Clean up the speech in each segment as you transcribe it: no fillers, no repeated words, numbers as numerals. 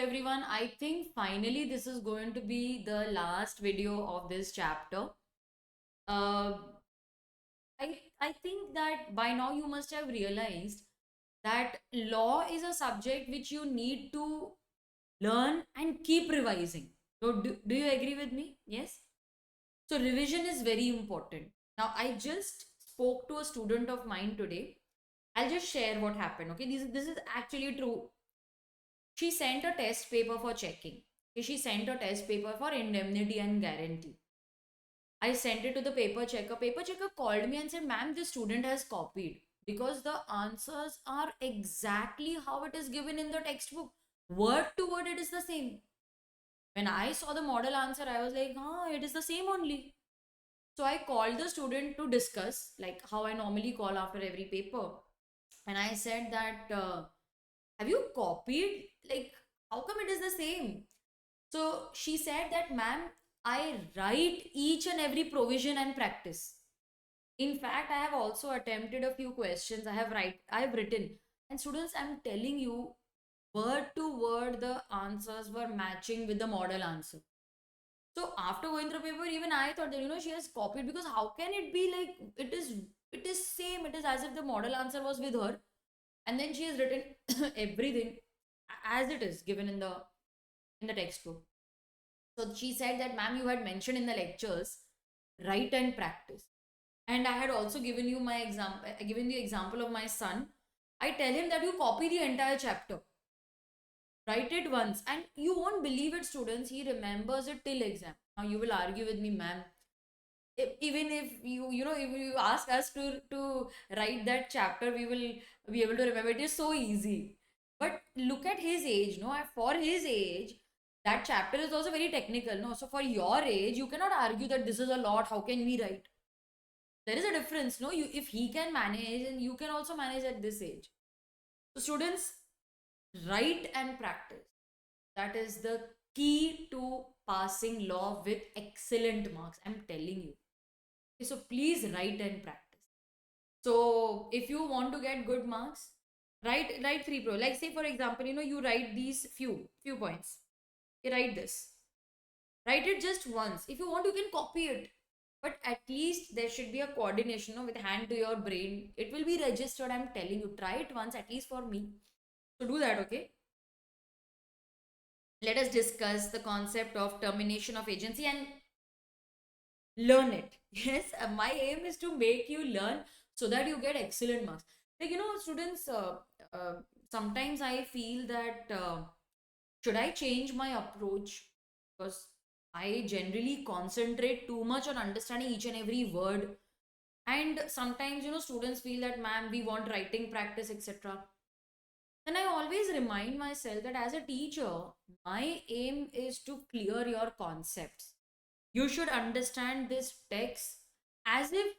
everyone. I think finally this is going to be the last video of this chapter. Uh, I think that by now you must have realized that law is a subject which you need to learn and keep revising. So, do you agree with me? Yes. So, revision is very important. Now, I just spoke to a student of mine today. I'll just share what happened. Okay, this is actually true. She sent a test paper for checking. She sent a test paper for indemnity and guarantee. I sent it to the paper checker. Paper checker called me and said, "Ma'am, the student has copied because the answers are exactly how it is given in the textbook. Word to word, it is the same." When I saw the model answer, I was like, it is the same only. So I called the student to discuss, like how I normally call after every paper. And I said that, have you copied? Like, how come it is the same? So she said that, "Ma'am, I write each and every provision and practice. In fact, I have also attempted a few questions. I have written. And students, I'm telling you, word to word, the answers were matching with the model answer." So after going through paper, even I thought that, she has copied, because how can it be like it is same. It is as if the model answer was with her, and then she has written everything as it is given in the textbook. So she said that, "Ma'am, you had mentioned in the lectures, write and practice." And I had also given you my example, given the example of my son. I tell him that you copy the entire chapter, write it once, and you won't believe it, students. He remembers it till exam. Now you will argue with me, "Ma'am, even if if you ask us to write that chapter, we will be able to remember. It is so easy." But look at his age, no? For his age, that chapter is also very technical, no? So for your age, you cannot argue that this is a lot, how can we write? There is a difference, no? You, if he can manage, and you can also manage at this age. So students, write and practice. That is the key to passing law with excellent marks, I'm telling you. Okay, so please write and practice. So if you want to get good marks, write three pro. Like say for example, you write these few points. You write this. Write it just once. If you want, you can copy it. But at least there should be a coordination, with hand to your brain. It will be registered. I'm telling you. Try it once, at least for me. So do that, okay? Let us discuss the concept of termination of agency and learn it. Yes, my aim is to make you learn so that you get excellent marks. Like, students, uh, sometimes I feel that, should I change my approach? Because I generally concentrate too much on understanding each and every word. And sometimes, students feel that, "Ma'am, we want writing practice, etc." Then I always remind myself that as a teacher, my aim is to clear your concepts. You should understand this text as if,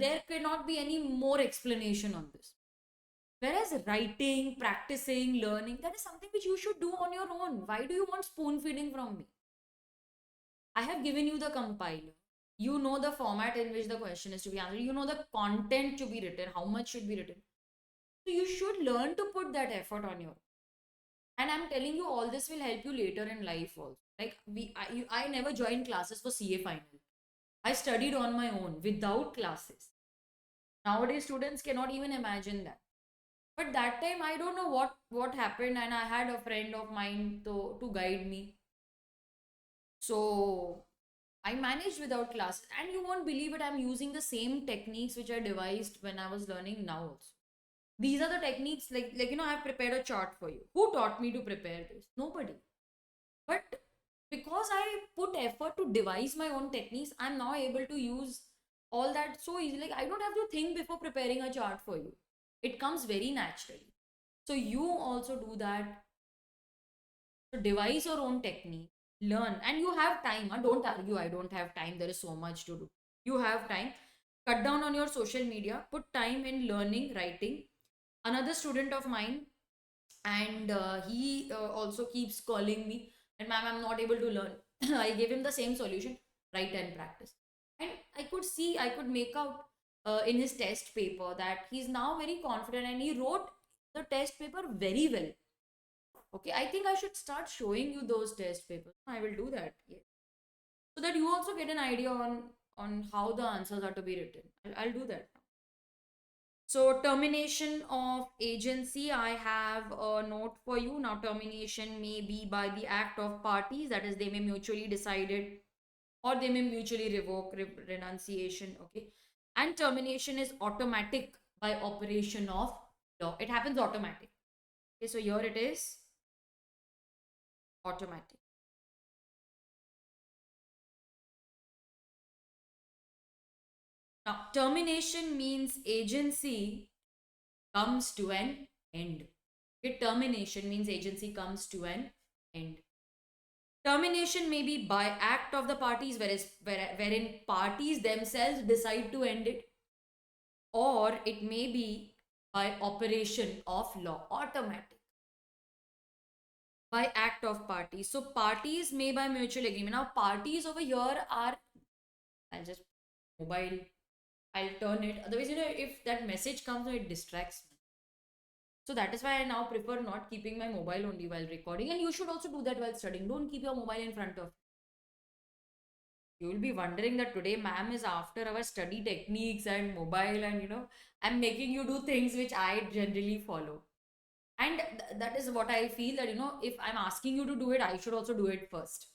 there cannot be any more explanation on this. Whereas writing, practicing, learning, that is something which you should do on your own. Why do you want spoon feeding from me? I have given you the compiler. You know the format in which the question is to be answered. You know the content to be written, how much should be written. So you should learn to put that effort on your. And I'm telling you, all this will help you later in life also. Like I never joined classes for CA final. I studied on my own without classes. Nowadays, students cannot even imagine that. But that time, I don't know what happened, and I had a friend of mine to guide me. So I managed without classes, and you won't believe it. I'm using the same techniques which I devised when I was learning now also. These are the techniques, I've prepared a chart for you. Who taught me to prepare this? Nobody. But because I put effort to devise my own techniques, I'm now able to use all that so easily. Like, I don't have to think before preparing a chart for you. It comes very naturally. So you also do that. So devise your own technique, learn, and you have time. Don't argue, "I don't have time. There is so much to do." You have time. Cut down on your social media. Put time in learning, writing. Another student of mine, and he also keeps calling me, and, "Ma'am, I'm not able to learn." I gave him the same solution: write and practice. And I could make out in his test paper that he's now very confident, and he wrote the test paper very well. Okay, I think I should start showing you those test papers. I will do that. Yeah. So that you also get an idea on how the answers are to be written. I'll do that now. So termination of agency, I have a note for you. Now termination may be by the act of parties, that is they may mutually decide it or they may mutually revoke renunciation. Okay. And termination is automatic by operation of law. It happens automatic. Okay, so here it is automatic. Now termination means agency comes to an end. Okay, termination means agency comes to an end. Termination may be by act of the parties, wherein parties themselves decide to end it, or it may be by operation of law, automatic, by act of parties. So parties may by mutual agreement. Now parties over here are, I'll just mobile, I'll turn it. Otherwise, if that message comes, it distracts me. So that is why I now prefer not keeping my mobile only while recording. And you should also do that while studying. Don't keep your mobile in front of you. Will be wondering that today ma'am is after our study techniques and mobile, and I'm making you do things which I generally follow. And that is what I feel, that if I'm asking you to do it, I should also do it first.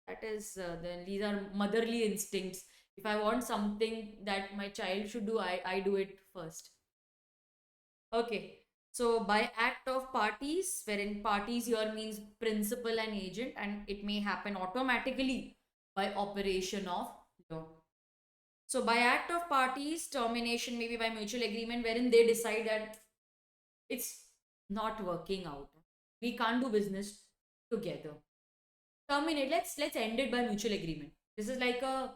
That is then these are motherly instincts. If I want something that my child should do, I do it first. Okay. So by act of parties, wherein parties here means principal and agent, and it may happen automatically by operation of law. So by act of parties, termination may be by mutual agreement, wherein they decide that it's not working out. We can't do business together. Terminate. Let's end it by mutual agreement. This is like a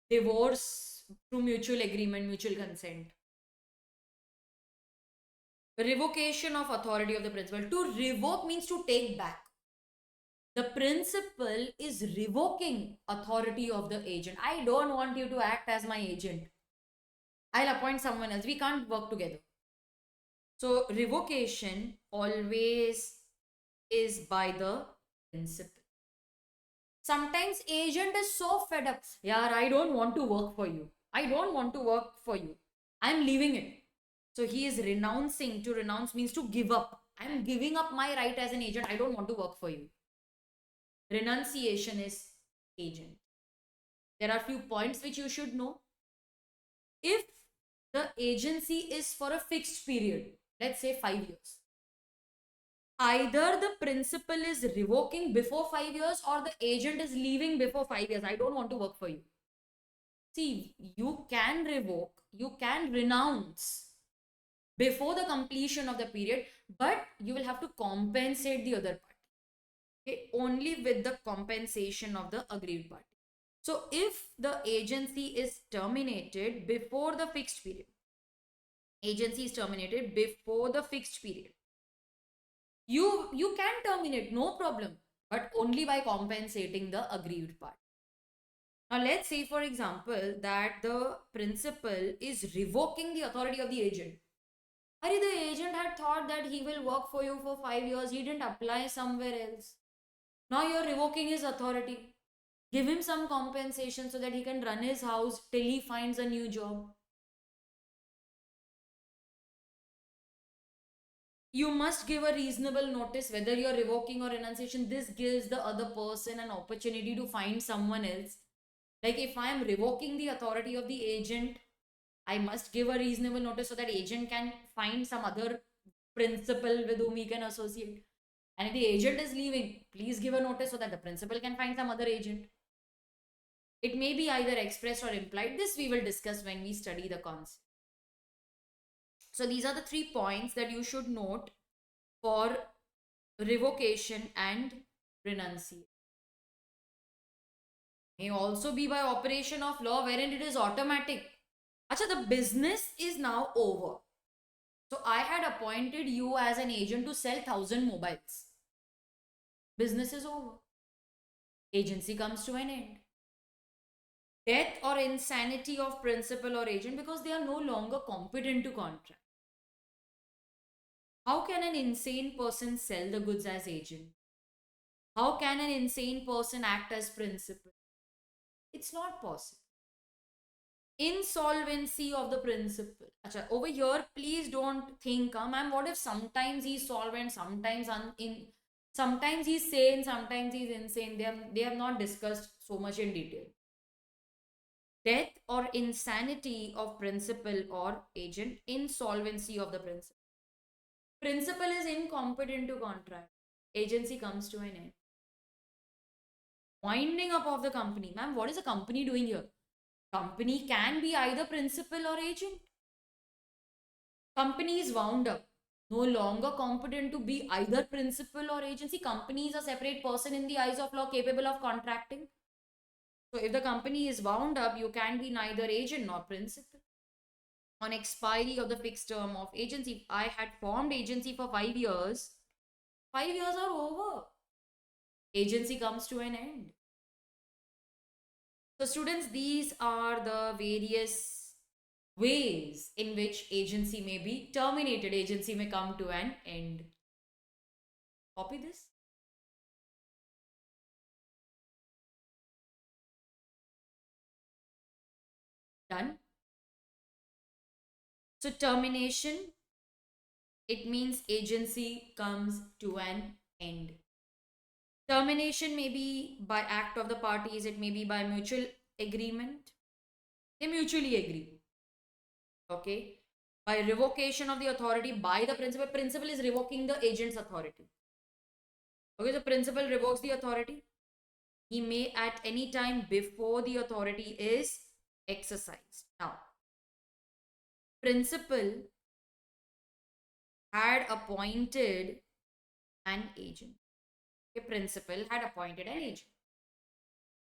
divorce through mutual agreement, mutual consent. Revocation of authority of the principal. To revoke means to take back. The principal is revoking authority of the agent. I don't want you to act as my agent. I'll appoint someone else. We can't work together. So revocation always is by the principal. Sometimes agent is so fed up. Yeah, I don't want to work for you. I don't want to work for you. I'm leaving it. So he is renouncing. To renounce means to give up. I'm giving up my right as an agent. I don't want to work for you. Renunciation is agent. There are few points which you should know. If the agency is for a fixed period, let's say 5 years, either the principal is revoking before 5 years or the agent is leaving before 5 years. I don't want to work for you. See, you can revoke, you can renounce before the completion of the period, but you will have to compensate the other party. Okay, only with the compensation of the aggrieved party. So if the agency is terminated before the fixed period, agency is terminated before the fixed period, you can terminate, no problem, but only by compensating the aggrieved party. Now let's say, for example, that the principal is revoking the authority of the agent. Hari, the agent had thought that he will work for you for 5 years. He didn't apply somewhere else. Now you're revoking his authority. Give him some compensation so that he can run his house till he finds a new job. You must give a reasonable notice whether you're revoking or renunciation. This gives the other person an opportunity to find someone else. Like if I am revoking the authority of the agent, I must give a reasonable notice so that agent can find some other principal with whom he can associate. And if the agent is leaving, please give a notice so that the principal can find some other agent. It may be either expressed or implied. This we will discuss when we study the concept. So these are the 3 points that you should note for revocation and renunciation. May also be by operation of law, wherein it is automatic. Acha, the business is now over. So I had appointed you as an agent to sell 1,000 mobiles. Business is over. Agency comes to an end. Death or insanity of principal or agent because they are no longer competent to contract. How can an insane person sell the goods as agent? How can an insane person act as principal? It's not possible. Insolvency of the principal. Acha, over here, please don't think, ma'am, what if sometimes he's solvent, sometimes he's sane, sometimes he's insane. They have not discussed so much in detail. Death or insanity of principal or agent, insolvency of the principal. Principal is incompetent to contract. Agency comes to an end. Winding up of the company. Ma'am, what is the company doing here? Company can be either principal or agent. Company is wound up. No longer competent to be either principal or agency. Company is a separate person in the eyes of law capable of contracting. So if the company is wound up, you can be neither agent nor principal. On expiry of the fixed term of agency, if I had formed agency for 5 years, 5 years are over. Agency comes to an end. So students, these are the various ways in which agency may be terminated. Agency may come to an end. Copy this. Done. So termination, it means agency comes to an end. Termination may be by act of the parties, it may be by mutual agreement. They mutually agree. Okay. By revocation of the authority by the principal. Principal is revoking the agent's authority. Okay, the principal revokes the authority. He may at any time before the authority is exercised. Now, principal had appointed an agent. A principal had appointed an agent.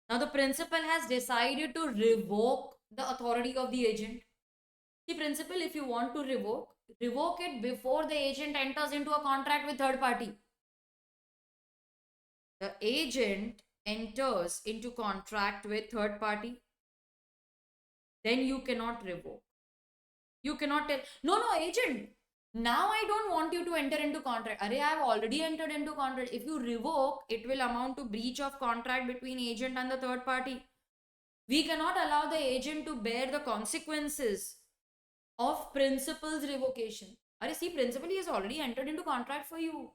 Now, the principal has decided to revoke the authority of the agent. The principal, if you want to revoke it before the agent enters into a contract with third party. The agent enters into contract with third party, then you cannot revoke. You cannot tell, no, agent, now I don't want you to enter into contract. Arey, I have already entered into contract. If you revoke, it will amount to breach of contract between agent and the third party. We cannot allow the agent to bear the consequences of principal's revocation. Arey, see, principal, he has already entered into contract for you.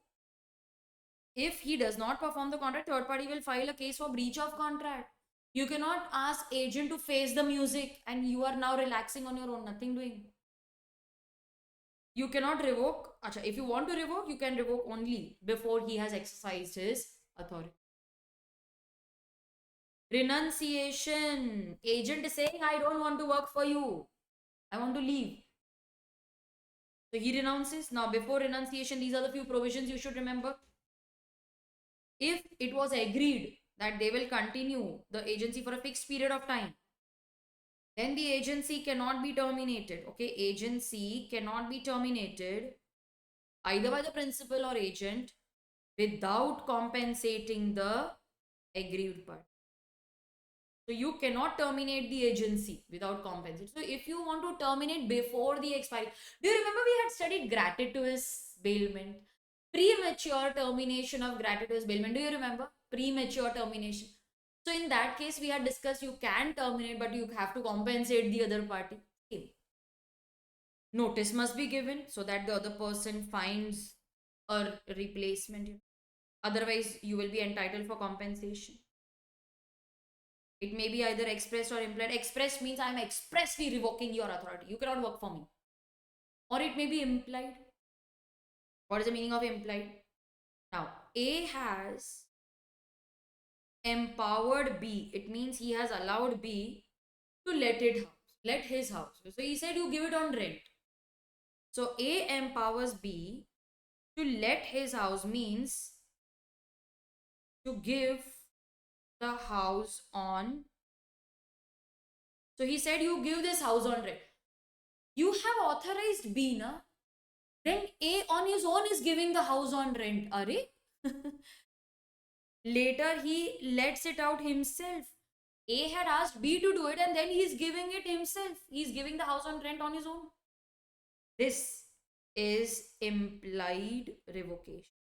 If he does not perform the contract, third party will file a case for breach of contract. You cannot ask agent to face the music and you are now relaxing on your own, nothing doing. You cannot revoke. Achha, if you want to revoke, you can revoke only before he has exercised his authority. Renunciation. Agent is saying, I don't want to work for you. I want to leave. So he renounces. Now, before renunciation, these are the few provisions you should remember. If it was agreed that they will continue the agency for a fixed period of time, then the agency cannot be terminated. Okay, agency cannot be terminated either by the principal or agent without compensating the aggrieved party. So you cannot terminate the agency without compensation. So if you want to terminate before the expiry, do you remember we had studied gratuitous bailment? Premature termination of gratuitous bailment. Do you remember? Premature termination. So in that case, we had discussed you can terminate, but you have to compensate the other party. Notice must be given so that the other person finds a replacement. Otherwise, you will be entitled for compensation. It may be either expressed or implied. Expressed means I am expressly revoking your authority. You cannot work for me. Or it may be implied. What is the meaning of implied? Now, A has empowered B. It means he has allowed B to let his house. So he said you give it on rent. So A empowers B to let his house means to give the house on. So he said you give this house on rent. You have authorized B, na? Then A on his own is giving the house on rent. Are? Later he lets it out himself. A had asked B to do it and then he's giving it himself. He's giving the house on rent on his own. This is implied revocation.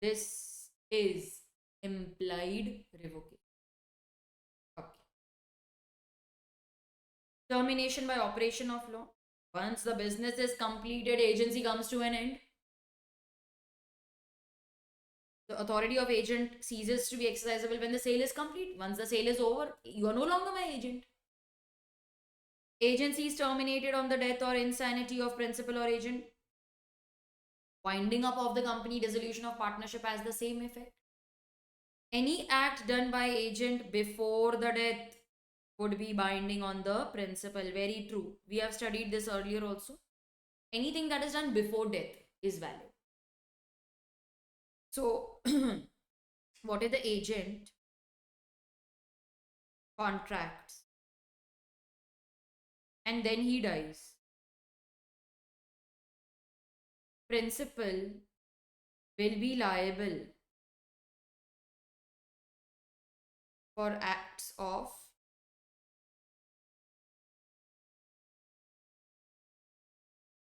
This is implied revocation. Okay. Termination by operation of law. Once the business is completed, agency comes to an end. The authority of agent ceases to be exercisable when the sale is complete. Once the sale is over, you are no longer my agent. Agency is terminated on the death or insanity of principal or agent. Winding up of the company, dissolution of partnership has the same effect. Any act done by agent before the death would be binding on the principal. Very true. We have studied this earlier also. Anything that is done before death is valid. So, what if the agent contracts and then he dies? Principal will be liable for acts of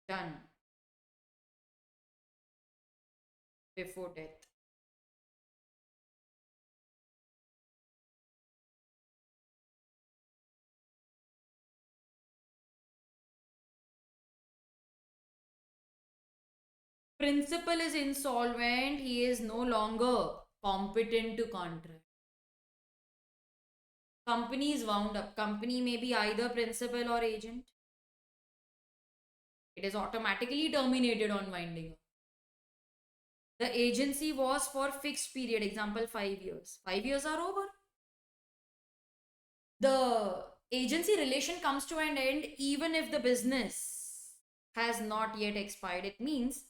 done before death. Principal is insolvent, he is no longer competent to contract. Company is wound up. Company may be either principal or agent. It is automatically terminated on winding up. The agency was for fixed period, example 5 years. 5 years are over. The agency relation comes to an end even if the business has not yet expired. It means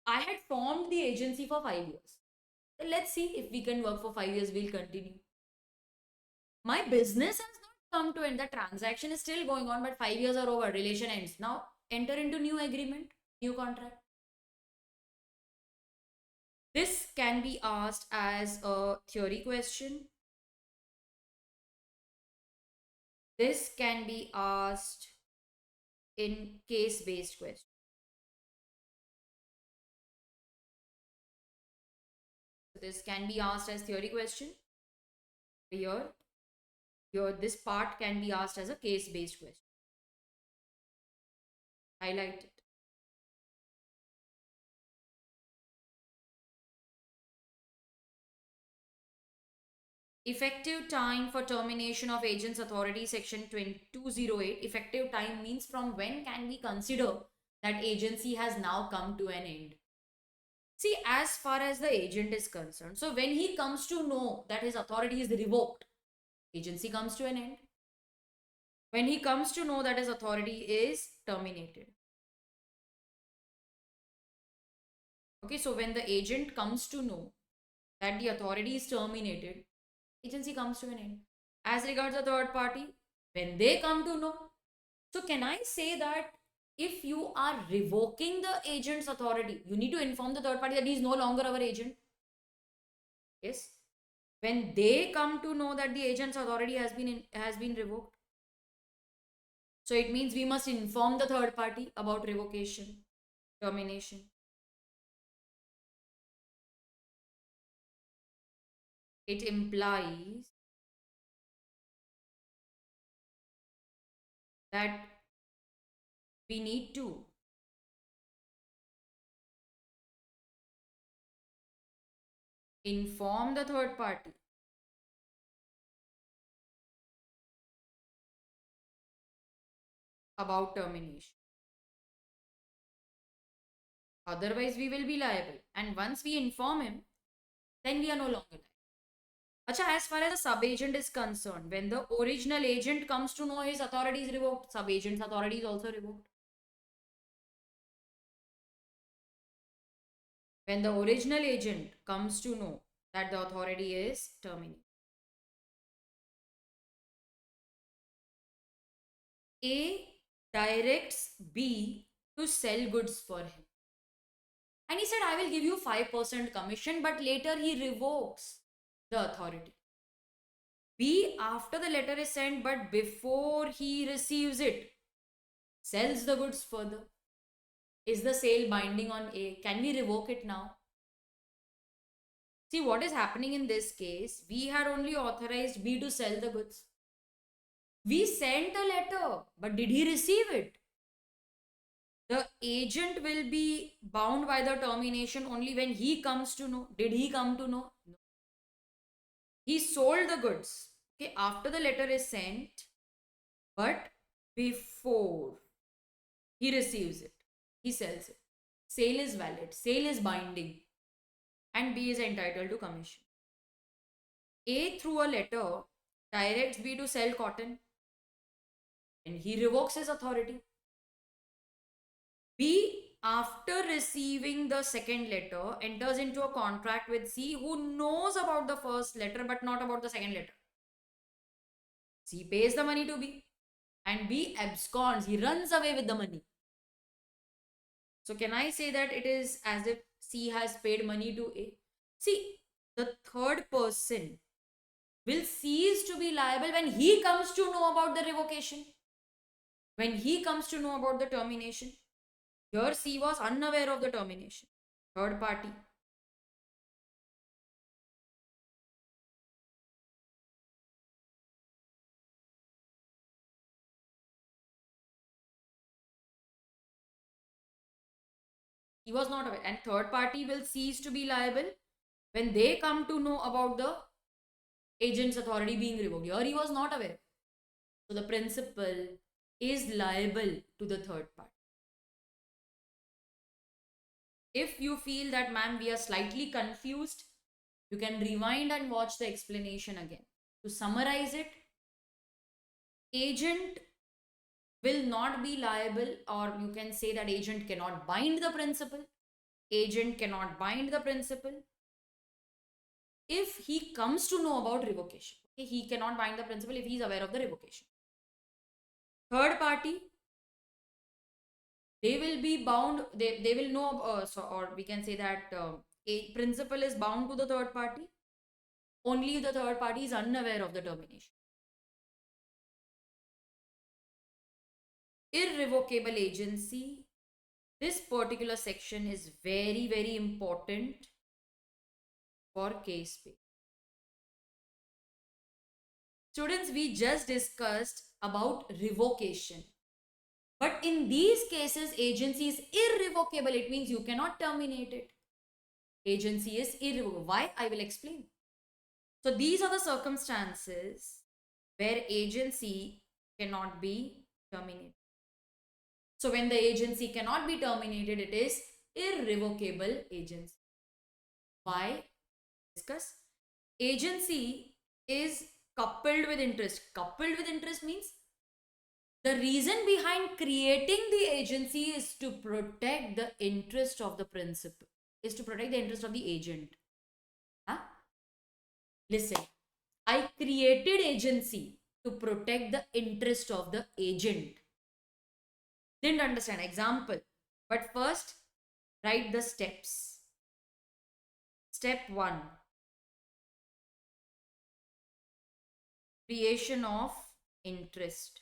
I had formed the agency for 5 years. Let's see if we can work for 5 years, we'll continue. My business has not come to end. The transaction is still going on, but 5 years are over. Relation ends. Now enter into new agreement, new contract. This can be asked as a theory question. This can be asked in case-based question. So this can be asked as theory question. Here, this part can be asked as a case-based question. Highlight it. Effective time for termination of agent's authority, section 2208. Effective time means from when can we consider that agency has now come to an end. See, as far as the agent is concerned, so when he comes to know that his authority is revoked, agency comes to an end. When he comes to know that his authority is terminated. Okay, so when the agent comes to know that the authority is terminated, agency comes to an end. As regards the third party, when they come to know, so can I say that if you are revoking the agent's authority, you need to inform the third party that he is no longer our agent? Yes. When they come to know that the agent's authority has been revoked, so it means we must inform the third party about revocation, termination. It implies that we need to inform the third party about termination. Otherwise, we will be liable. And once we inform him, then we are no longer liable. Acha, as far as the sub-agent is concerned, when the original agent comes to know his authority is revoked, sub-agent's authority is also revoked. When the original agent comes to know that the authority is terminated. A directs B to sell goods for him. And he said, I will give you 5% commission, but later he revokes the authority. B, after the letter is sent, but before he receives it, sells the goods further. Is the sale binding on A? Can we revoke it now? See, what is happening in this case, we had only authorized B to sell the goods. We sent a letter, but did he receive it? The agent will be bound by the termination only when he comes to know. Did he come to know? No. He sold the goods. Okay, after the letter is sent, but before he receives it, he sells it. Sale is valid, sale is binding, and B is entitled to commission. A, through a letter, directs B to sell cotton, and he revokes his authority. B, after receiving the second letter, enters into a contract with C, who knows about the first letter but not about the second letter. C pays the money to B, and B absconds, he runs away with the money. So, can I say that it is as if C has paid money to A? See, the third person will cease to be liable when he comes to know about the revocation, when he comes to know about the termination. Here, C was unaware of the termination. Third party. He was not aware. And third party will cease to be liable when they come to know about the agent's authority being revoked. Here, he was not aware. So, the principal is liable to the third party. If you feel that, ma'am, we are slightly confused, you can rewind and watch the explanation again. To summarize it, agent will not be liable, or you can say that agent cannot bind the principal. Agent cannot bind the principal if he comes to know about revocation. Okay? He cannot bind the principal if he is aware of the revocation. Third party, they will be bound, they will know, or we can say that a principal is bound to the third party only if the third party is unaware of the termination. Irrevocable agency, this particular section is very, very important for case pay. Students, we just discussed about revocation. But in these cases, agency is irrevocable. It means you cannot terminate it. Agency is irrevocable. Why? I will explain. So these are the circumstances where agency cannot be terminated. So when the agency cannot be terminated, it is irrevocable agency. Why? Discuss. Agency is coupled with interest. Coupled with interest means the reason behind creating the agency is to protect the interest of the principal, is to protect the interest of the agent. Huh? Listen, I created agency to protect the interest of the agent. Didn't understand. Example. But first, write the steps. Step 1. Creation of interest.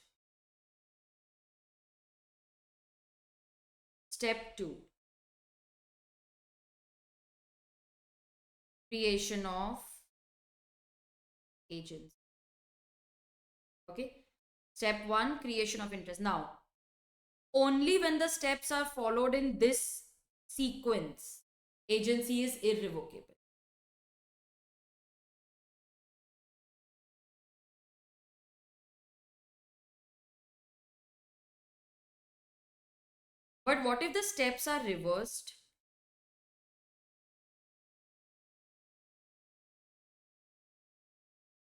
Step 2. Creation of agency. Okay. Step 1, creation of interest. Now, only when the steps are followed in this sequence, agency is irrevocable. But what if the steps are reversed?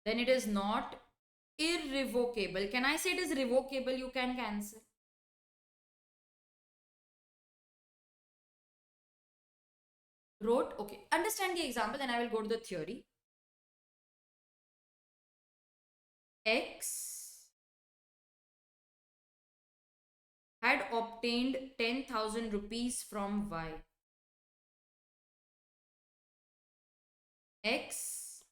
Then it is not irrevocable. Can I say it is revocable? You can cancel. Wrote, okay. Understand the example, then I will go to the theory. X had obtained 10,000 rupees from Y. X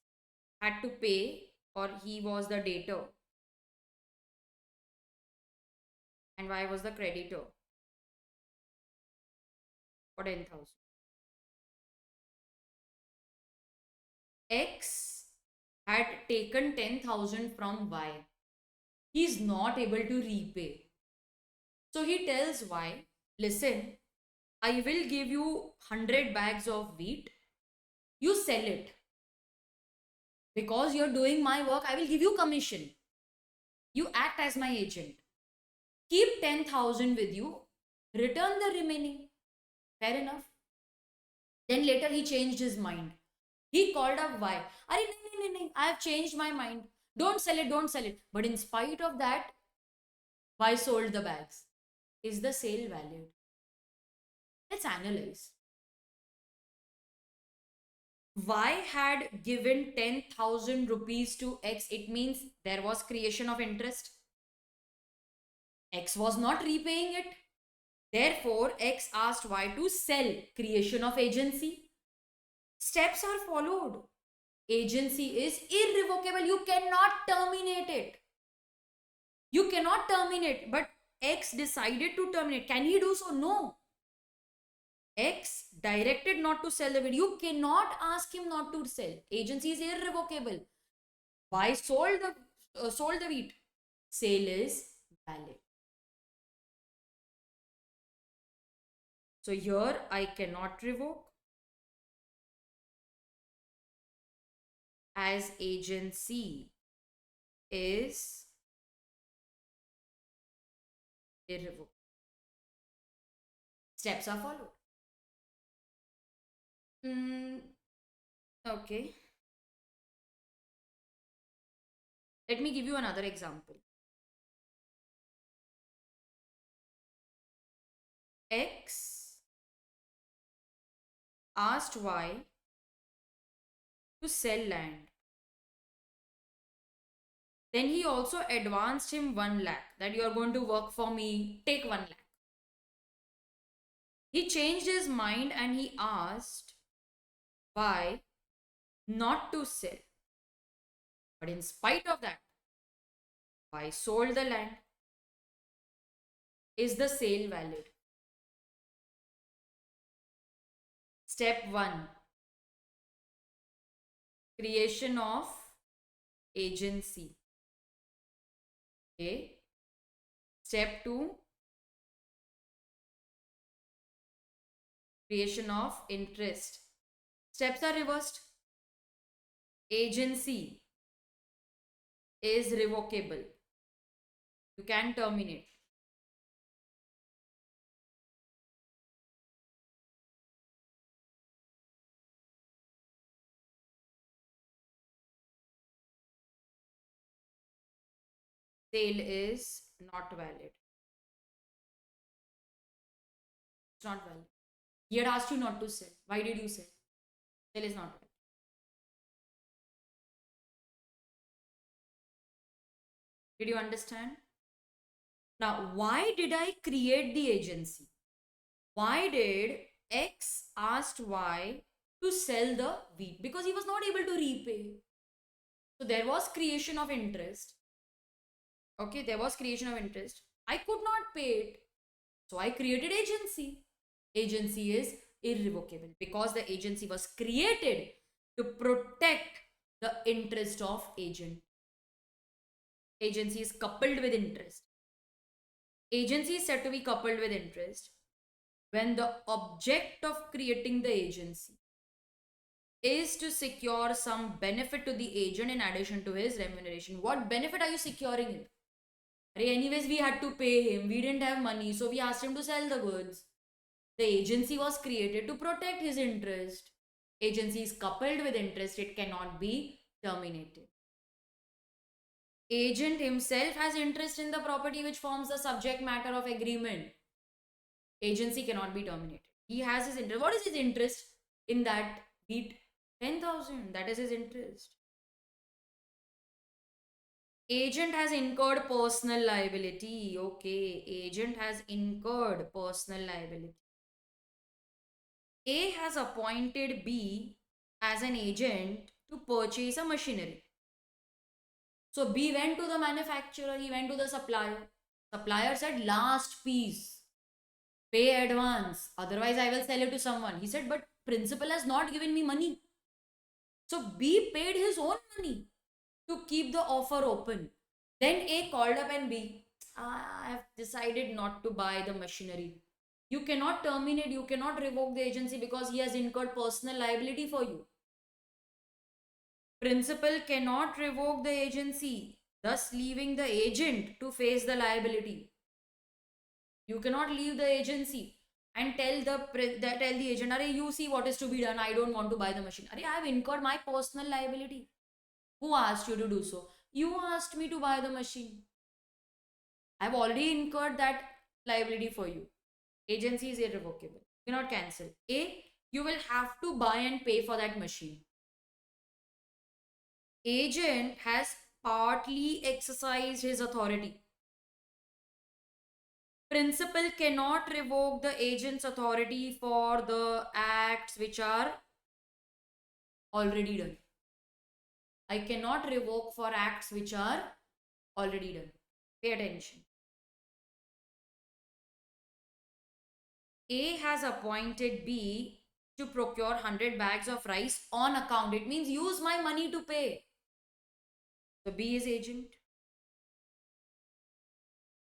had to pay, or he was the debtor, and Y was the creditor for 10,000. X had taken 10,000 from Y. He is not able to repay. So he tells Y, listen, I will give you 100 bags of wheat. You sell it. Because you're doing my work, I will give you commission. You act as my agent. Keep 10,000 with you. Return the remaining. Fair enough. Then later he changed his mind. He called up Y. Are no, I have changed my mind. Don't sell it, don't sell it. But in spite of that, Y sold the bags. Is the sale valid? Let's analyze. Y had given 10,000 rupees to X. It means there was creation of interest. X was not repaying it. Therefore, X asked Y to sell, creation of agency. Steps are followed. Agency is irrevocable. You cannot terminate it. You cannot terminate, but X decided to terminate. Can he do so? No. X directed not to sell the wheat. You cannot ask him not to sell. Agency is irrevocable. Y sold the wheat. Sale is valid. So here I cannot revoke, as agency is irrevocable. Steps are followed. Okay. Let me give you another example. X asked Y to sell land. Then he also advanced him 1 lakh, that you are going to work for me, take 1 lakh. He changed his mind and he asked Y not to sell. But in spite of that, Y sold the land. Is the sale valid? Step 1, creation of agency. Okay. Step 2, creation of interest. Steps are reversed. Agency is revocable. You can terminate. Sale is not valid. It's not valid. He had asked you not to sell. Why did you sell? Sale is not valid. Did you understand? Now, why did I create the agency? Why did X asked Y to sell the wheat? Because he was not able to repay. So there was creation of interest. Okay, there was creation of interest. I could not pay it. So I created agency. Agency is irrevocable because the agency was created to protect the interest of agent. Agency is coupled with interest. Agency is said to be coupled with interest when the object of creating the agency is to secure some benefit to the agent in addition to his remuneration. What benefit are you securing it? Anyways, we had to pay him. We didn't have money, so we asked him to sell the goods. The agency was created to protect his interest. Agency is coupled with interest. It cannot be terminated. Agent himself has interest in the property which forms the subject matter of agreement. Agency cannot be terminated. He has his interest. What is his interest in that wheat? 10,000. That is his interest. Agent has incurred personal liability. Okay. Agent has incurred personal liability. A has appointed B as an agent to purchase a machinery. So B went to the manufacturer, he went to the supplier. Supplier said, last piece, pay advance, otherwise I will sell it to someone. He said, but principal has not given me money. So B paid his own money to keep the offer open. Then A called up and B, I have decided not to buy the machinery. You cannot terminate, you cannot revoke the agency because he has incurred personal liability for you. Principal cannot revoke the agency, thus leaving the agent to face the liability. You cannot leave the agency and tell the agent, "Arey, you see what is to be done. I don't want to buy the machine. Arey, I have incurred my personal liability. Who asked you to do so? You asked me to buy the machine. I've already incurred that liability for you. Agency is irrevocable. You cannot cancel. A, you will have to buy and pay for that machine. Agent has partly exercised his authority. Principal cannot revoke the agent's authority for the acts which are already done. I cannot revoke for acts which are already done. Pay attention. A has appointed B to procure 100 bags of rice on account. It means use my money to pay. So B is agent.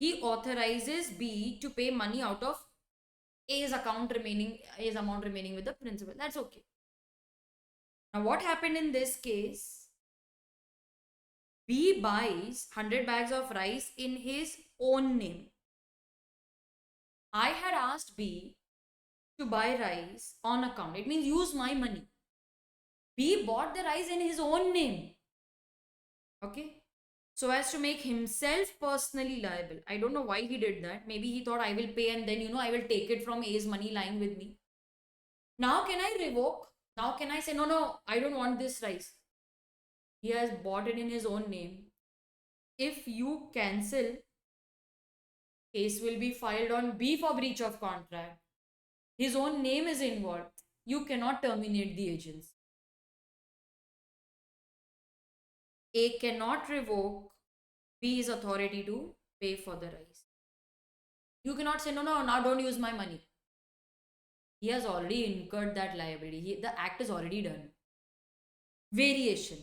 He authorizes B to pay money out of A's amount remaining with the principal. That's okay. Now what happened in this case? B buys 100 bags of rice in his own name. I had asked B to buy rice on account. It means use my money. B bought the rice in his own name. Okay. So as to make himself personally liable. I don't know why he did that. Maybe he thought I will pay and then, I will take it from A's money lying with me. Now can I revoke? Now can I say, no, I don't want this rice. He has bought it in his own name. If you cancel, case will be filed on B for breach of contract. His own name is involved. You cannot terminate the agency. A cannot revoke B's authority to pay for the rice. You cannot say, no, now don't use my money. He has already incurred that liability. The act is already done. Variation.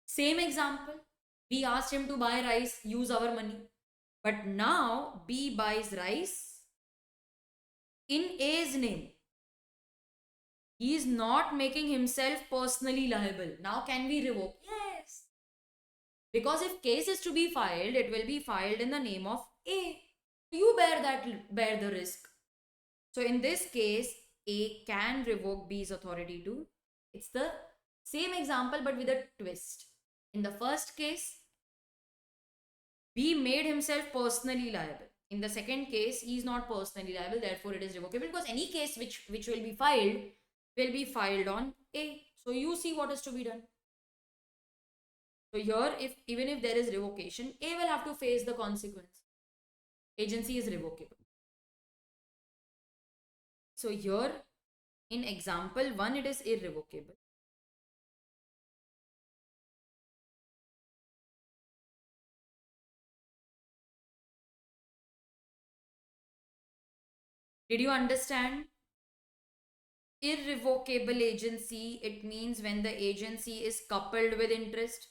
Same example. B asked him to buy rice, use our money. But now B buys rice in A's name. He is not making himself personally liable. Now can we revoke? Yes. Because if case is to be filed, it will be filed in the name of A. You bear the risk. So in this case, A can revoke B's authority too. It's the same example but with a twist. In the first case, B made himself personally liable. In the second case, he is not personally liable, therefore it is revocable because any case which will be filed on A. So you see what is to be done. So here, even if there is revocation, A will have to face the consequence. Agency is revocable. So here, in example 1, it is irrevocable. Did you understand? Irrevocable agency, it means when the agency is coupled with interest.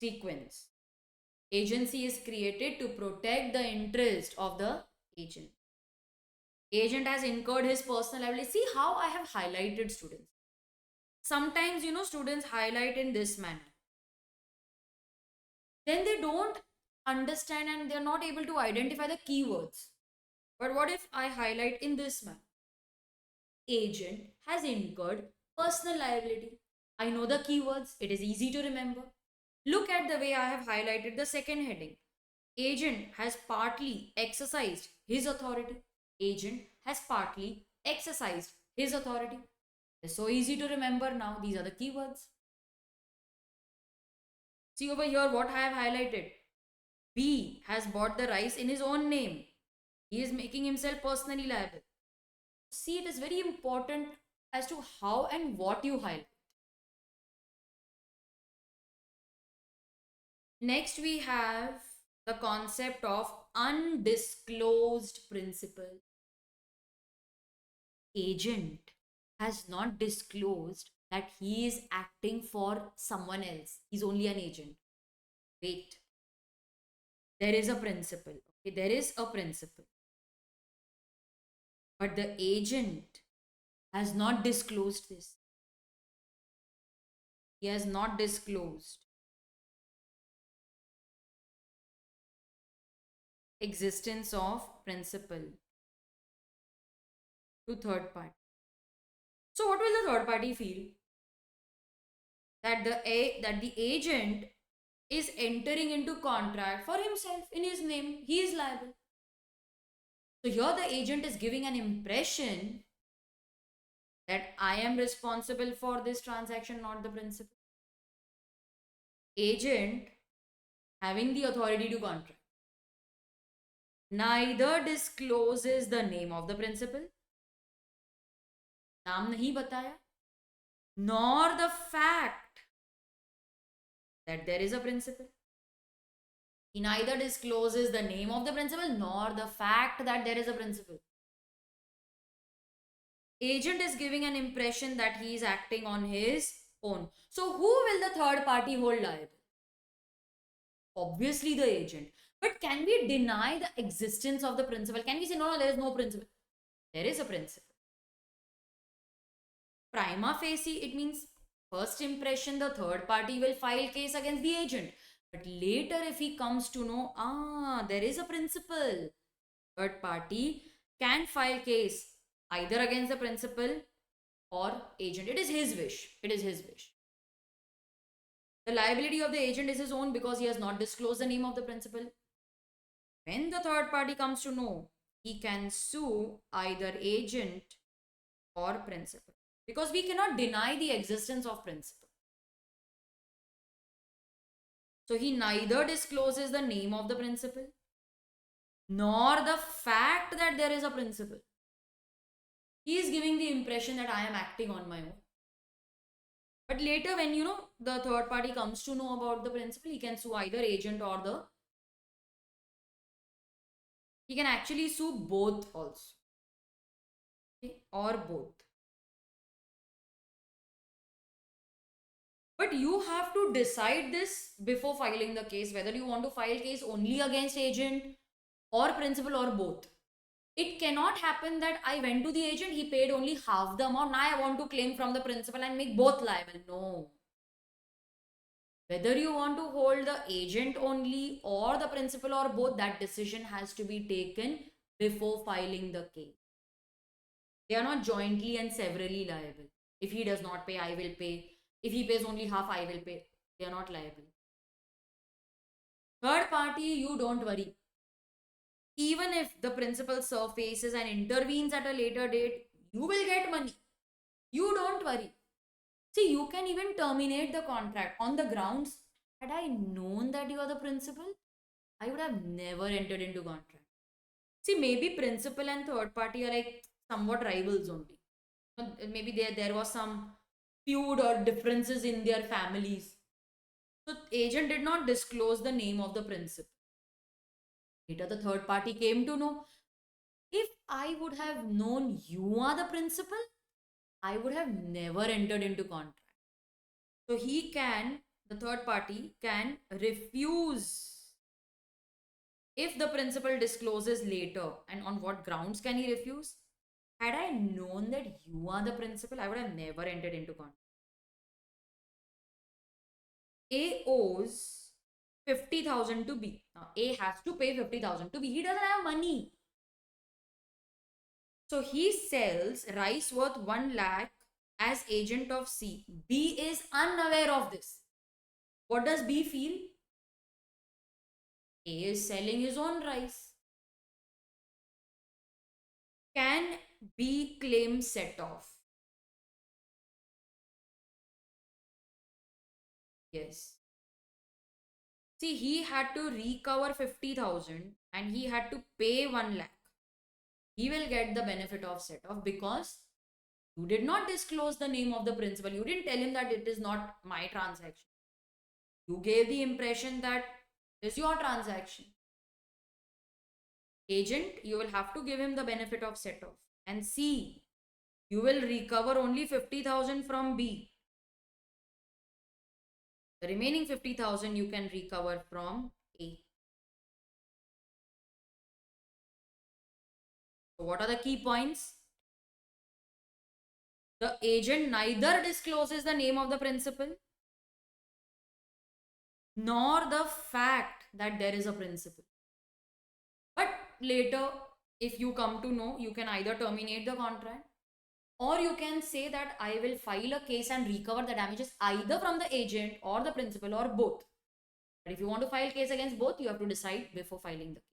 Sequence. Agency is created to protect the interest of the agent. Agent has incurred his personal liability. See how I have highlighted, students. Sometimes, students highlight in this manner. Then they don't understand and they're not able to identify the keywords. But what if I highlight in this manner? Agent has incurred personal liability. I know the keywords. It is easy to remember. Look at the way I have highlighted the second heading. Agent has partly exercised his authority. Agent has partly exercised his authority. It's so easy to remember now. These are the keywords. See over here what I have highlighted. B has bought the rice in his own name. He is making himself personally liable. See, it is very important as to how and what you highlight. Next, we have the concept of undisclosed principal. Agent has not disclosed that he is acting for someone else. He's only an agent. Wait, there is a principal. Okay, there is a principal. But the agent has not disclosed this. He has not disclosed existence of principal to third party. So what will the third party feel? That the agent is entering into contract for himself in his name. He is liable. So here the agent is giving an impression that I am responsible for this transaction, not the principal. Agent having the authority to contract neither discloses the name of the principal, नाम नहीं बताया, nor the fact that there is a principal. He neither discloses the name of the principal nor the fact that there is a principal. Agent is giving an impression that he is acting on his own. So who will the third party hold liable? Obviously the agent. But can we deny the existence of the principal? Can we say, no, there is no principal? There is a principal. Prima facie, it means first impression, the third party will file case against the agent. But later, if he comes to know, there is a principal, third party can file case either against the principal or agent. It is his wish. It is his wish. The liability of the agent is his own because he has not disclosed the name of the principal. When the third party comes to know, he can sue either agent or principal because we cannot deny the existence of principal. So he neither discloses the name of the principal nor the fact that there is a principal. He is giving the impression that I am acting on my own. But later when the third party comes to know about the principal, he can sue either agent or he can actually sue both also. Okay? Or both. But you have to decide this before filing the case, whether you want to file case only against agent or principal or both. It cannot happen that I went to the agent, he paid only half the amount, now I want to claim from the principal and make both liable. No. Whether you want to hold the agent only or the principal or both, that decision has to be taken before filing the case. They are not jointly and severally liable. If he does not pay, I will pay. If he pays only half, I will pay. They are not liable. Third party, you don't worry. Even if the principal surfaces and intervenes at a later date, you will get money. You don't worry. See, you can even terminate the contract on the grounds, had I known that you are the principal, I would have never entered into contract. See, maybe principal and third party are like somewhat rivals only. Maybe there was some feud or differences in their families. So agent did not disclose the name of the principal. Later the third party came to know, if I would have known you are the principal, I would have never entered into contract. So the third party can refuse if the principal discloses later. And on what grounds can he refuse? Had I known that you are the principal, I would have never entered into contract. A owes 50,000 to B. Now A has to pay 50,000 to B. He doesn't have money. So he sells rice worth 1 lakh as agent of C. B is unaware of this. What does B feel? A is selling his own rice. Can B claim set off? Yes. See, he had to recover 50,000 and he had to pay 1 lakh. He will get the benefit of set off because you did not disclose the name of the principal. You didn't tell him that it is not my transaction. You gave the impression that it is your transaction. Agent, you will have to give him the benefit of set off. And C, you will recover only 50,000 from B. The remaining 50,000 you can recover from A. So what are the key points? The agent neither discloses the name of the principal nor the fact that there is a principal. But later, if you come to know, you can either terminate the contract or you can say that I will file a case and recover the damages either from the agent or the principal or both. But if you want to file case against both, you have to decide before filing the case.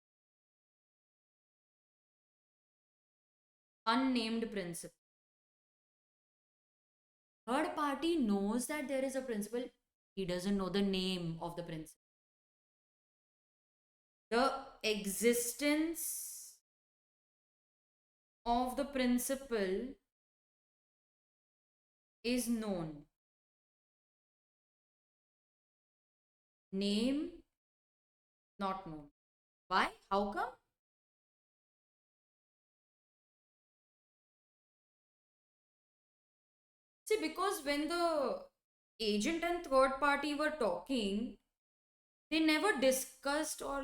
Unnamed principal. Third party knows that there is a principal. He doesn't know the name of the principal. The existence of the principal is known. Name not known. Why? How come? See, because when the agent and third party were talking, they never discussed or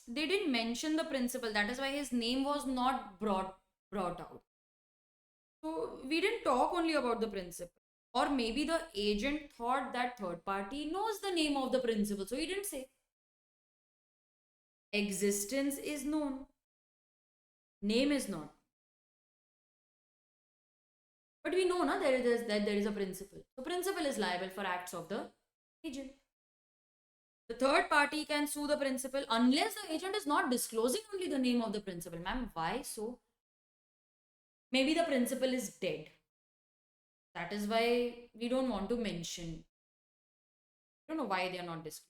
they didn't mention the principal. That is why his name was not brought out. So we didn't talk only about the principal. Or maybe the agent thought that third party knows the name of the principal, so he didn't say. Existence is known, name is not. But we know that there is a principal. So principal is liable for acts of the agent. The third party can sue the principal unless the agent is not disclosing only the name of the principal. Ma'am, why so? Maybe the principal is dead. That is why we don't want to mention. I don't know why they are not disclosed.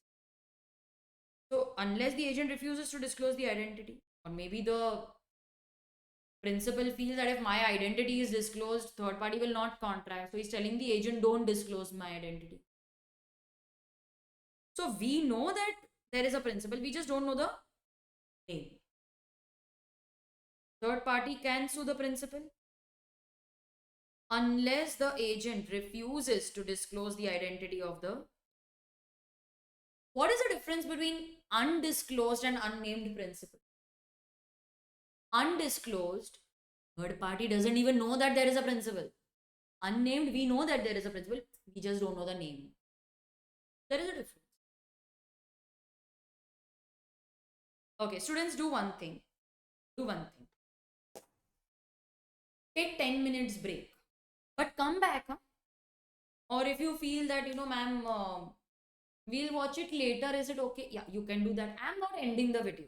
So unless the agent refuses to disclose the identity, or maybe the principal feels that if my identity is disclosed, third party will not contract. So he's telling the agent, don't disclose my identity. So we know that there is a principal, we just don't know the name. Third party can sue the principal unless the agent refuses to disclose the identity of the. What is the difference between undisclosed and unnamed principal? Undisclosed, third party doesn't even know that there is a principal. Unnamed, we know that there is a principal, we just don't know the name. There is a difference. Okay, students, do one thing. Take 10 minutes break. But come back, huh? Or if you feel that, ma'am, we'll watch it later, is it okay? Yeah, you can do that. I'm not ending the video.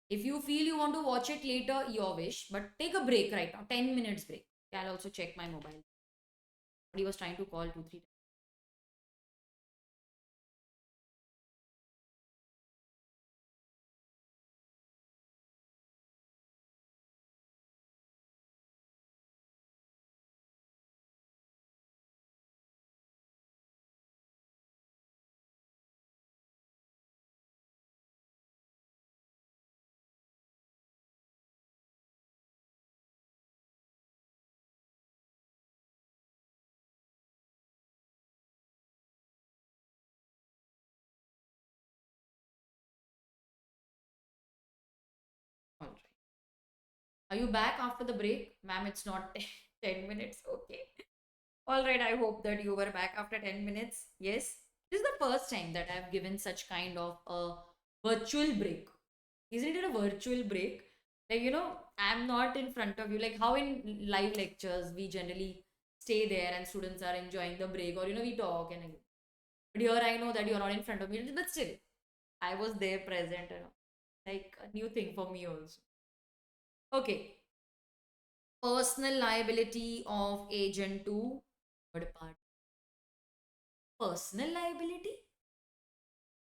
If you feel you want to watch it later, your wish. But take a break right now. 10 minutes break. I'll also check my mobile. He was trying to call 2-3 times. All right. Are you back after the break? Ma'am, it's not 10 minutes. Okay. All right. I hope that you were back after 10 minutes. Yes. This is the first time that I've given such kind of a virtual break. Isn't it a virtual break? Like, I'm not in front of you. Like how in live lectures, we generally stay there and students are enjoying the break or, we talk and but here I know that you're not in front of me, but still, I was there present, like a new thing for me also. Okay. Personal liability of agent to third party. Personal liability?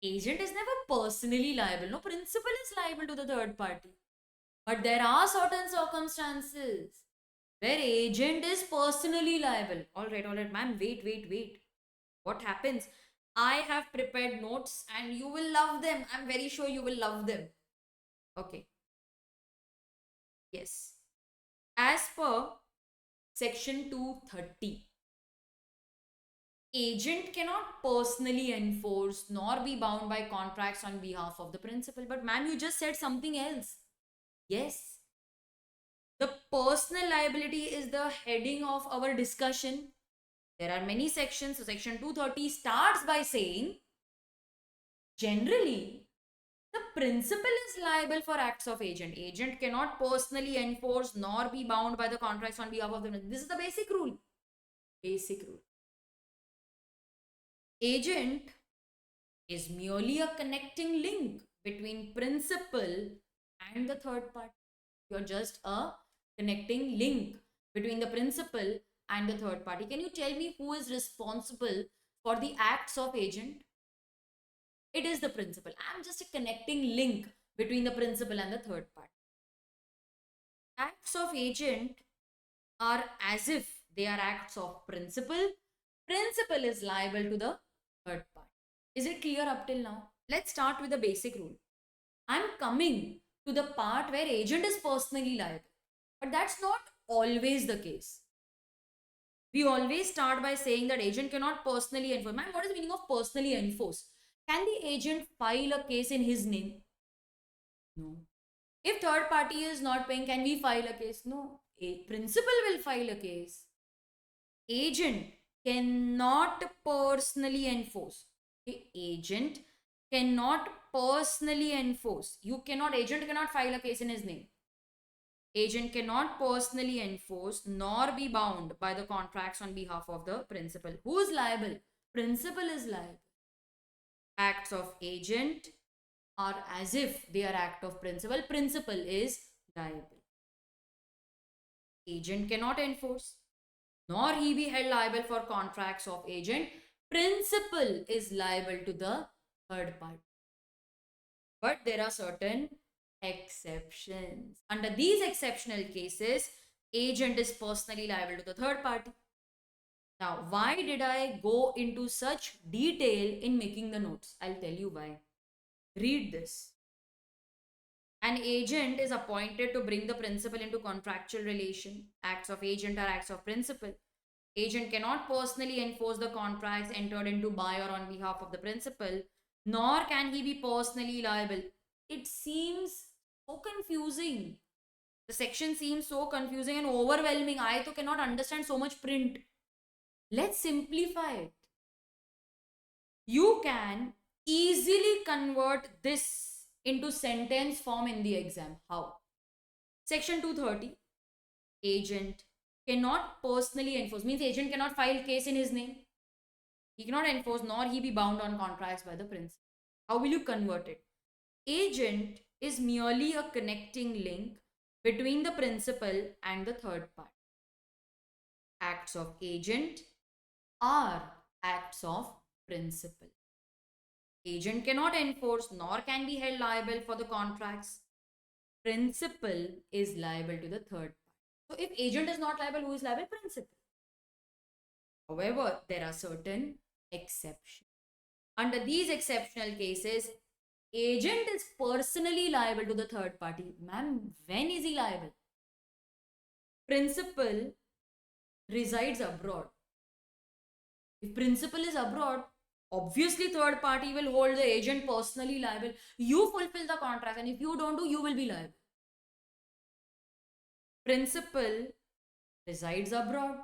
Agent is never personally liable. No, principal is liable to the third party. But there are certain circumstances where agent is personally liable. All right, ma'am, wait. What happens? I have prepared notes and you will love them. I'm very sure you will love them. Okay. Yes. As per section 230, agent cannot personally enforce nor be bound by contracts on behalf of the principal. But ma'am, you just said something else. Yes. The personal liability is the heading of our discussion. There are many sections. So section 230 starts by saying, generally, the principal is liable for acts of agent. Agent cannot personally enforce nor be bound by the contracts on behalf of the. This is the basic rule. Basic rule. Agent is merely a connecting link between principal and the third party. You're just a connecting link between the principal and the third party. Can you tell me who is responsible for the acts of agent? It is the principal. I'm just a connecting link between the principal and the third party. Acts of agent are as if they are acts of principal. Principal is liable to the third party. Is it clear up till now? Let's start with the basic rule. I'm coming to the part where agent is personally liable. But that's not always the case. We always start by saying that agent cannot personally enforce. Man, what is the meaning of personally enforce? Can the agent file a case in his name? No. If third party is not paying, can we file a case? No. A principal will file a case. Agent cannot personally enforce. Okay? Agent cannot personally enforce. Agent cannot file a case in his name. Agent cannot personally enforce nor be bound by the contracts on behalf of the principal. Who is liable? Principal is liable. Acts of agent are as if they are act of principal. Principal is liable. Agent cannot enforce, nor he be held liable for contracts of agent. Principal is liable to the third party. But there are certain exceptions. Under these exceptional cases, agent is personally liable to the third party. Now, why did I go into such detail in making the notes? I'll tell you why. Read this. An agent is appointed to bring the principal into contractual relation. Acts of agent are acts of principal. Agent cannot personally enforce the contracts entered into by or on behalf of the principal, nor can he be personally liable. It seems so confusing. The section seems so confusing and overwhelming. I too cannot understand so much print. Let's simplify it. You can easily convert this into sentence form in the exam. How? Section 230, agent cannot personally enforce, means agent cannot file case in his name. He cannot enforce nor he be bound on contracts by the principal. How will you convert it? Agent is merely a connecting link between the principal and the third party. Acts of agent are acts of principal. Agent cannot enforce nor can be held liable for the contracts. Principal is liable to the third party. So if agent is not liable, who is liable? Principal. However, there are certain exceptions. Under these exceptional cases, agent is personally liable to the third party. Ma'am, when is he liable? Principal resides abroad. If principal is abroad, obviously third party will hold the agent personally liable. You fulfill the contract, and if you don't do, you will be liable. Principal resides abroad.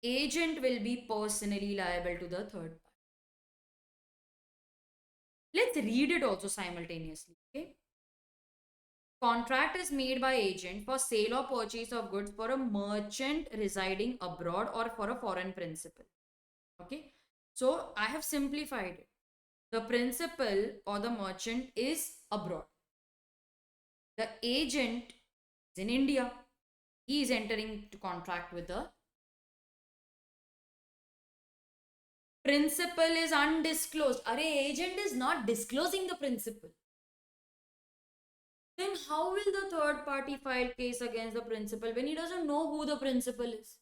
Agent will be personally liable to the third party. Let's read it also simultaneously. Okay. Contract is made by agent for sale or purchase of goods for a merchant residing abroad or for a foreign principal. Okay. So I have simplified it. The principal or the merchant is abroad. The agent is in India. He is entering into contract with the principal is undisclosed. Are agent is not disclosing the principal. Then how will the third party file case against the principal when he doesn't know who the principal is?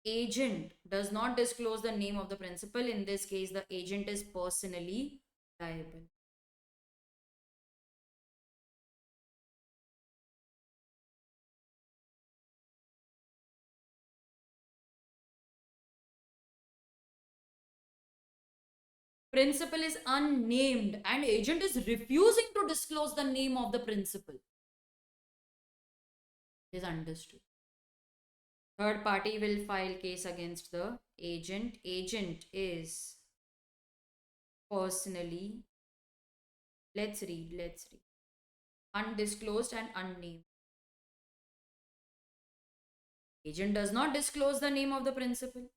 Agent does not disclose the name of the principal. In this case, the agent is personally liable. Principal is unnamed and agent is refusing to disclose the name of the principal. Is understood. Third party will file case against the agent. Agent is personally, let's read. Undisclosed and unnamed. Agent does not disclose the name of the principal.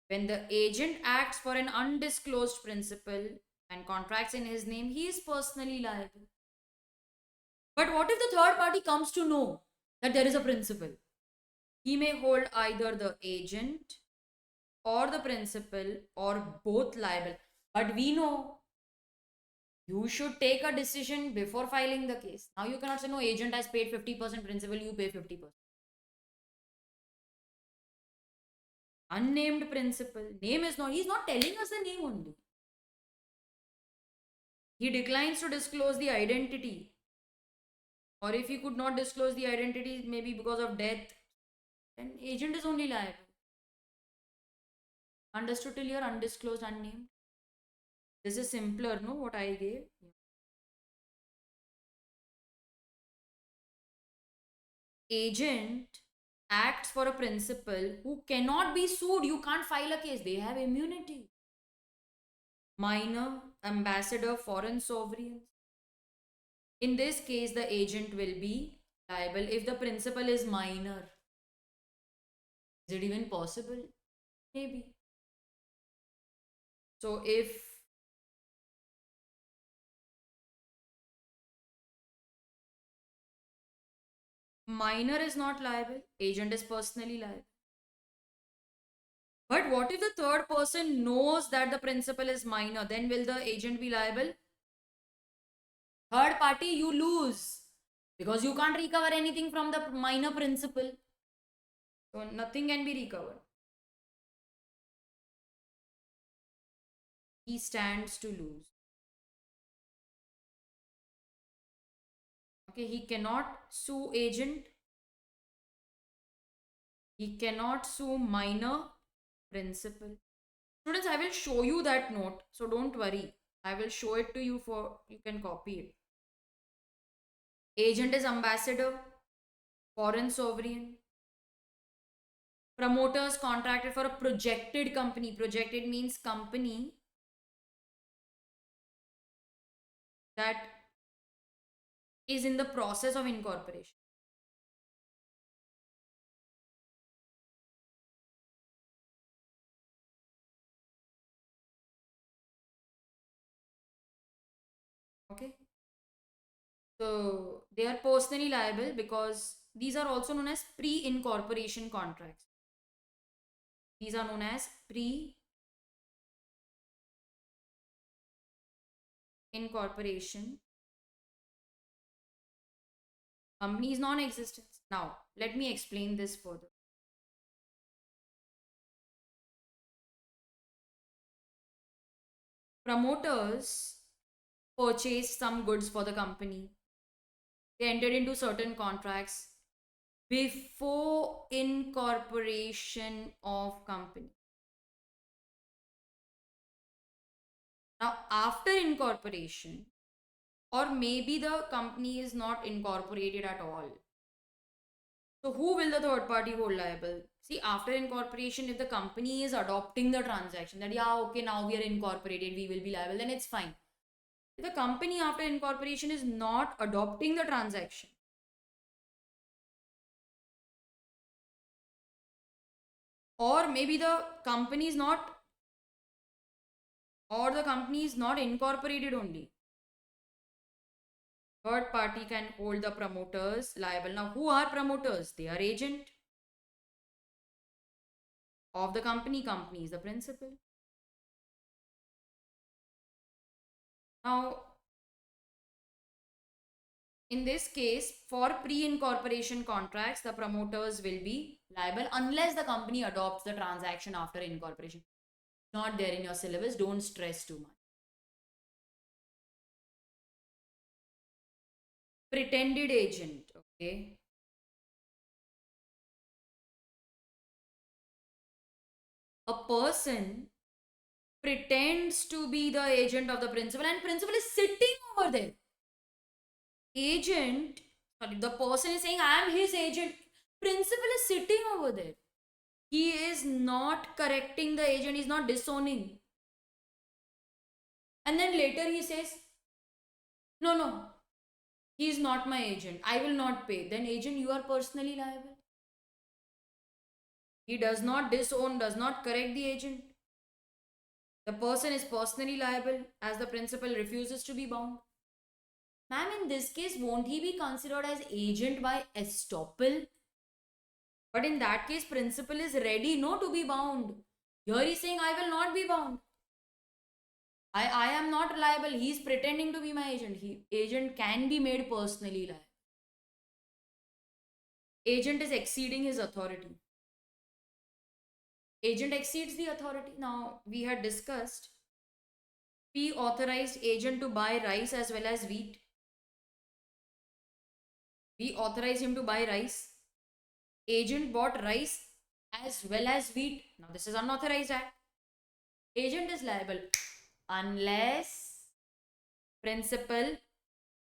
When the agent acts for an undisclosed principal and contracts in his name, he is personally liable. But what if the third party comes to know that there is a principal? He may hold either the agent or the principal or both liable. But we know you should take a decision before filing the case. Now you cannot say, no, agent has paid 50%, principal, you pay 50%. Unnamed principal, name is not, he's not telling us the name only. He declines to disclose the identity. Or if he could not disclose the identity, maybe because of death, then agent is only liable. Understood till here? Undisclosed, unnamed. This is simpler, no? What I gave. Agent acts for a principal who cannot be sued. You can't file a case. They have immunity. Minor, ambassador, foreign sovereigns. In this case, the agent will be liable if the principal is minor. Is it even possible? Maybe. So if minor is not liable, agent is personally liable. But what if the third person knows that the principal is minor? Then will the agent be liable? Third party, you lose because you can't recover anything from the minor principal. So nothing can be recovered. He stands to lose. Okay, he cannot sue agent. He cannot sue minor principal. Students, I will show you that note. So don't worry. I will show it to you for you can copy it. Agent is ambassador, foreign sovereign. Promoters contracted for a projected company. Projected means company that is in the process of incorporation. Okay. So they are personally liable because these are also known as pre-incorporation contracts. These are known as pre-incorporation. Company is non-existence. Now, let me explain this further. Promoters purchased some goods for the company. They entered into certain contracts before incorporation of company. Now, after incorporation, or maybe the company is not incorporated at all. So, who will the third party hold liable? See, after incorporation, if the company is adopting the transaction, that yeah, okay, now we are incorporated, we will be liable, then it's fine. If the company after incorporation is not adopting the transaction, or maybe the company is not, or the company is not incorporated only, third party can hold the promoters liable. Now, who are promoters? They are agent of the company. Company is the principal. Now, in this case, for pre-incorporation contracts, the promoters will be liable unless the company adopts the transaction after incorporation. Not there in your syllabus. Don't stress too much. Pretended agent. Okay. A person pretends to be the agent of the principal, and principal is sitting over there. Agent, sorry, the person is saying, I am his agent. Principal is sitting over there. He is not correcting the agent, he's not disowning. And then later he says, no, no, he is not my agent. I will not pay. Then, agent, you are personally liable. He does not disown, does not correct the agent. The person is personally liable as the principal refuses to be bound. Ma'am, in this case, won't he be considered as agent by estoppel? But in that case, principal is ready no to be bound. Here he's saying, I will not be bound. I am not liable. He is pretending to be my agent. Agent can be made personally liable. Agent is exceeding his authority. Agent exceeds the authority. Now, we had discussed P authorized agent to buy rice as well as wheat. We authorized him to buy rice. Agent bought rice as well as wheat. Now, this is unauthorized act. Agent is liable unless principal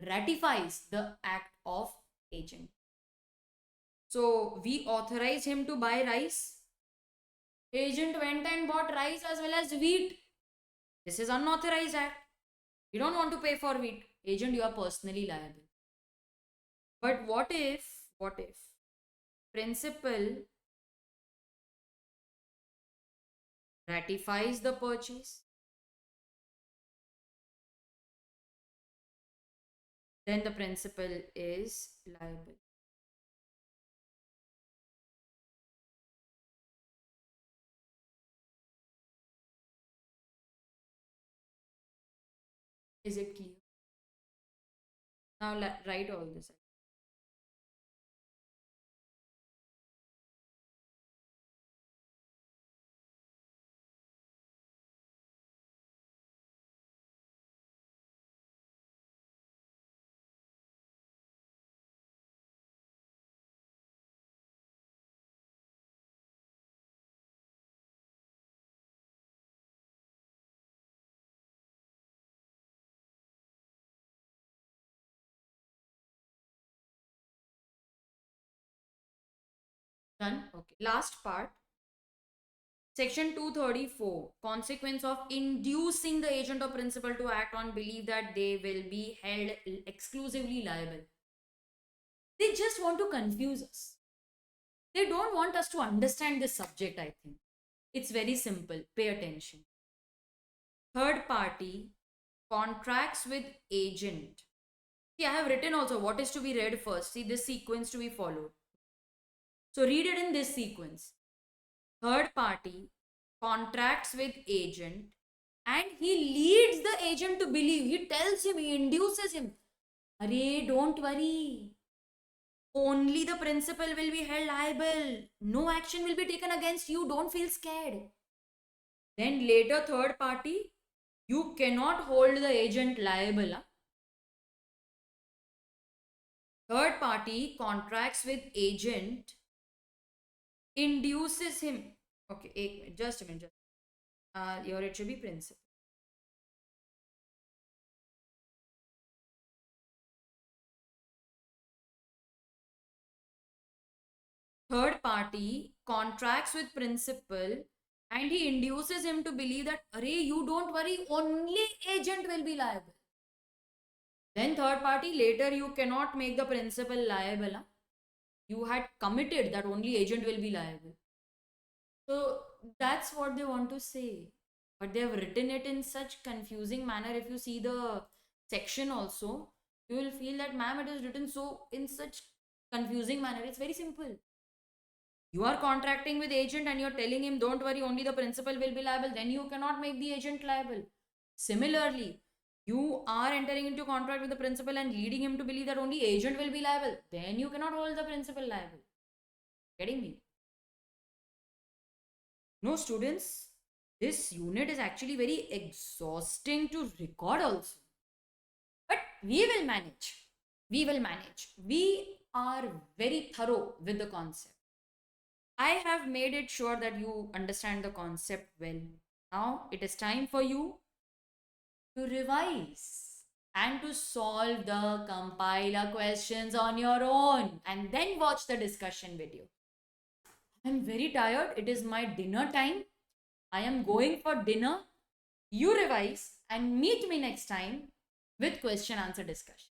ratifies the act of agent. So, we authorized him to buy rice. Agent went and bought rice as well as wheat. This is unauthorized act. You don't want to pay for wheat. Agent, you are personally liable. But what if principal ratifies the purchase? Then the principal is liable. Is it clear? Now write all this. Done? Okay. Last part. Section 234. Consequence of inducing the agent or principal to act on belief that they will be held exclusively liable. They just want to confuse us. They don't want us to understand this subject, I think. It's very simple. Pay attention. Third party contracts with agent. See, I have written also what is to be read first. See, this sequence to be followed. So read it in this sequence. Third party contracts with agent and he leads the agent to believe. He tells him, he induces him. Arey, don't worry. Only the principal will be held liable. No action will be taken against you. Don't feel scared. Then later, third party, you cannot hold the agent liable. Third party contracts with agent, induces him. Okay, just a minute. Here it should be principal. Third party contracts with principal and he induces him to believe that, array, you don't worry, only agent will be liable. Then third party, later you cannot make the principal liable. You had committed that only agent will be liable. So that's what they want to say. But they have written it in such confusing manner. If you see the section also, you will feel that, ma'am, it is written so in such confusing manner. It's very simple. You are contracting with agent and you're telling him, don't worry, only the principal will be liable. Then you cannot make the agent liable. Similarly, you are entering into contract with the principal and leading him to believe that only agent will be liable. Then you cannot hold the principal liable. Getting me? No, students, this unit is actually very exhausting to record also. But we will manage. We will manage. We are very thorough with the concept. I have made it sure that you understand the concept well. Now it is time for you to revise and to solve the compiler questions on your own and then watch the discussion video. I'm very tired. It is my dinner time. I am going for dinner. You revise and meet me next time with question answer discussion.